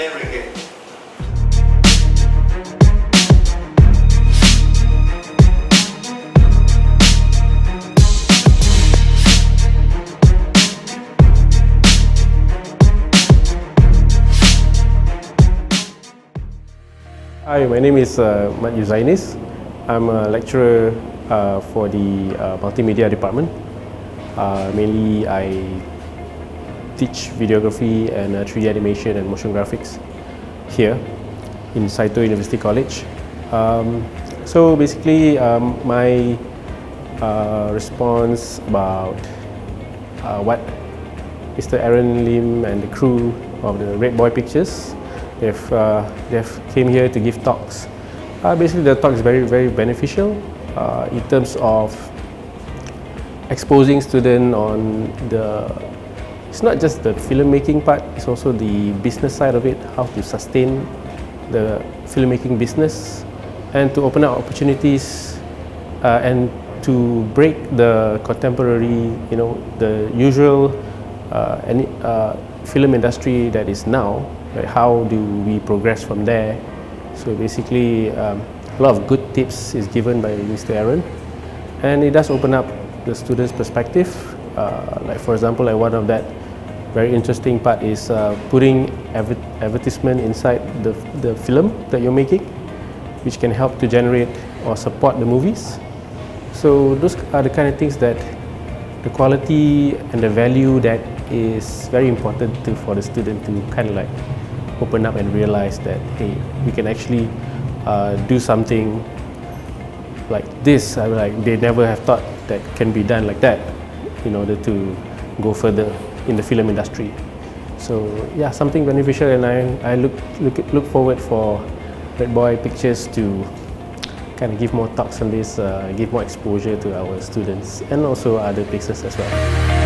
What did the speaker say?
never again. Hi, my name is Mat Yuzainis. I'm a lecturer for the multimedia department. Mainly, I teach videography and 3D animation and motion graphics here in Saito University College. So basically, my response about what Mr. Aaron Lim and the crew of the Redboy Pictures, they've came here to give talks. Basically, the talk is very beneficial in terms of exposing students on it's not just the filmmaking part, it's also the business side of it, how to sustain the filmmaking business and to open up opportunities and to break the contemporary, the usual film industry that is now. Like how do we progress from there? So basically, a lot of good tips is given by Mr. Aaron, and it does open up the students' perspective. Like for example, like one of that very interesting part is putting advertisement inside the film that you're making, which can help to generate or support the movies. So those are the kind of things that the quality and the value that is very important for the student to kind of like open up and realize that, hey, we can actually do something like this. They never have thought that can be done like that in order to go further in the film industry. So yeah, something beneficial, and I look forward for Redboy Pictures to kind of give more talks on this, give more exposure to our students and also other places as well.